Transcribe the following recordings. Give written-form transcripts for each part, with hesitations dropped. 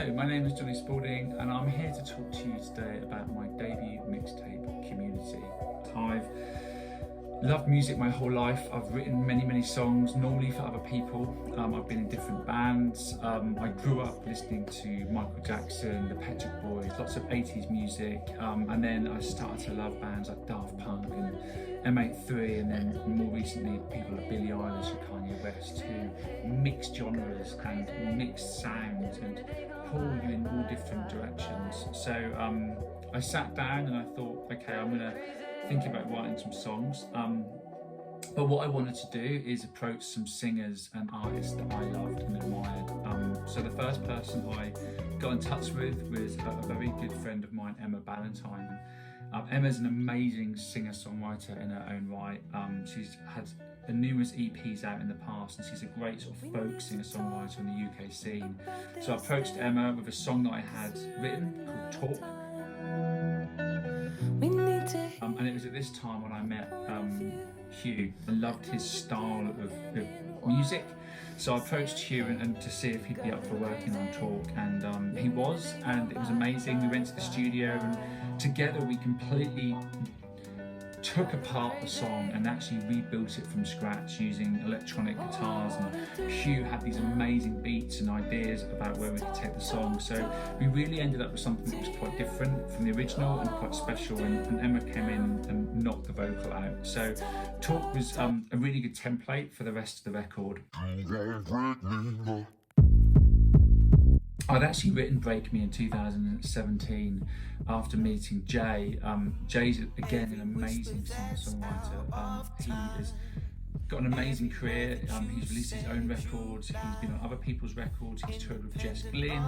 Hello, my name is Jonny Spalding and I'm here to talk to you today about my debut mixtape, Community. I've loved music my whole life. I've written many songs, normally for other people. I've been in different bands. I grew up listening to Michael Jackson, the Pet Shop Boys, lots of 80s music, and then I started to love bands like Daft Punk and M83, and then more recently people like Billie Eilish and Kanye West, who mix genres and mix sounds and pull you in all different directions. So I sat down and I thought, okay, I'm gonna think about writing some songs. But what I wanted to do is approach some singers and artists that I loved and admired. So the first person I got in touch with was a very good friend of mine, Emma Ballantyne. Emma's an amazing singer-songwriter in her own right. She's had numerous EPs out in the past, and she's a great sort of folk singer-songwriter in the UK scene. So I approached Emma with a song that I had written called Talk. And it was at this time when I met Hugh and loved his style of music. So I approached Hugh and to see if he'd be up for working on Talk, and he was, and it was amazing. We went to the studio and together we completely took apart the song and actually rebuilt it from scratch using electronic guitars, and Hugh had these amazing beats and ideas about where we could take the song. So we really ended up with something that was quite different from the original and quite special, and Emma came in and knocked the vocal out. So Talk was a really good template for the rest of the record. I'd actually written Break Me in 2017 after meeting Jay. Jay's again an amazing singer-songwriter. He has got an amazing career. He's released his own records, he's been on other people's records, he's toured with Jess Glynn,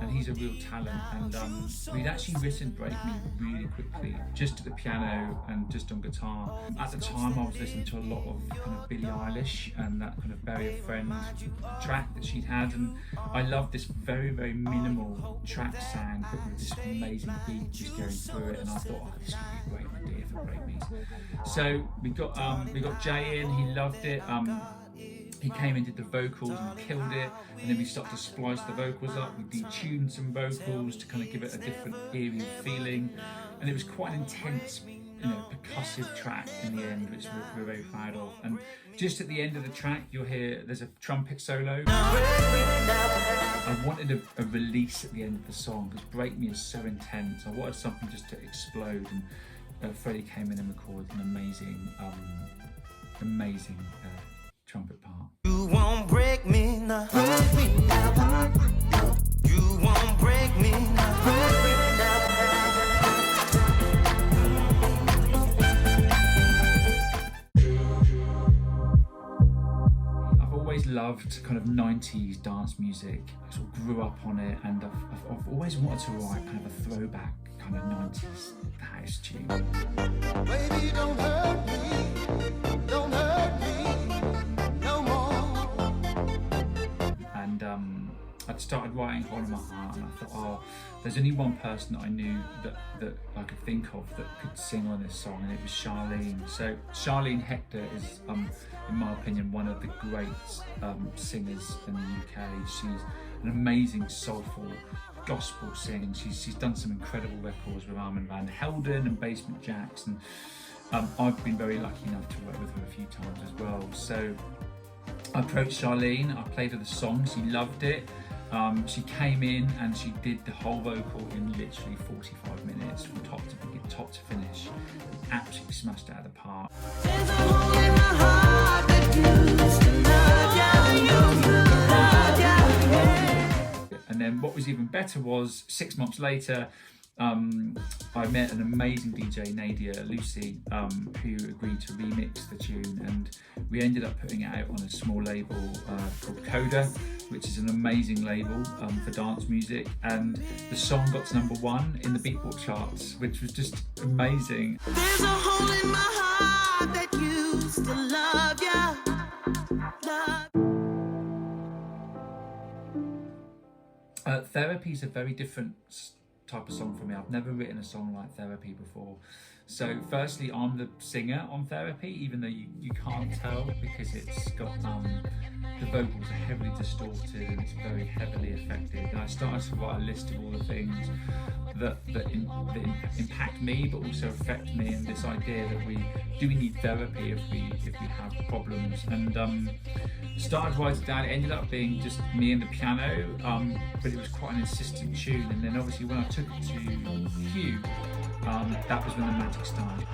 and he's a real talent. And we'd actually written Break Me really quickly, just at the piano and just on guitar. At the time I was listening to a lot of kind of Billie Eilish and that kind of Bury a Friend track that she'd had, and I loved this very minimal track sound but with this amazing beat just going through it, and I thought, oh, this would be a great idea for Break Me. So we got Jay in, he loved it. He came in, did the vocals and killed it, and then we started to splice the vocals up. We detuned some vocals to kind of give it a different eerie feeling, and it was quite an intense, percussive track in the end, which we're very proud of. And just at the end of the track, you'll hear there's a trumpet solo. I wanted a release at the end of the song because Break Me is so intense. I wanted something just to explode, and Freddie came in and recorded an amazing trumpet part. You won't break me now. You won't break me now. I've always loved kind of 90s dance music. I sort of grew up on it, and I've always wanted to write kind of a throwback kind of 90s house tune. Baby, don't hurt me. Don't hurt me no more. And I'd started writing Hole in My Heart, and I thought, oh, there's only one person that I knew that I could think of that could sing on this song, and it was Charlene. So Charlene Hector is, in my opinion, one of the great singers in the UK. She's an amazing soulful gospel singing. She's done some incredible records with Armand Van Helden and Basement Jaxx, and I've been very lucky enough to work with her a few times as well. So I approached Charlene, I played her the song, she loved it. She came in and she did the whole vocal in literally 45 minutes from top to finish. Absolutely smashed it out of the park. There's a hole in my heart that used to love ya. And then what was even better was 6 months later, I met an amazing DJ, Nadia Lucy, who agreed to remix the tune, and we ended up putting it out on a small label called Coda, which is an amazing label for dance music, and the song got to #1 in the Beatport charts, which was just amazing. There's a hole in my heart that used to love ya. Therapy is a very different type of song for me. I've never written a song like Therapy before. So firstly, I'm the singer on Therapy, even though you can't tell because it's got the vocals are heavily distorted and it's very heavily affected. And I started to write a list of all the things that impact me, but also affect me, and this idea that we need therapy if we have problems. And started writing it down. It ended up being just me and the piano, but it was quite an insistent tune. And then obviously when I took it to Hugh, that was when the magic started.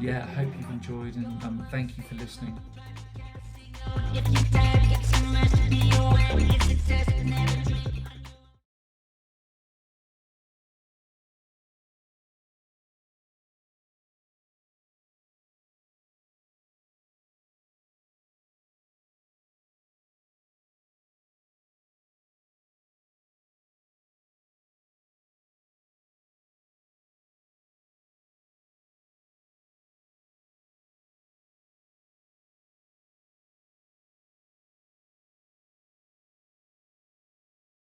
Yeah, I hope you've enjoyed, and thank you for listening.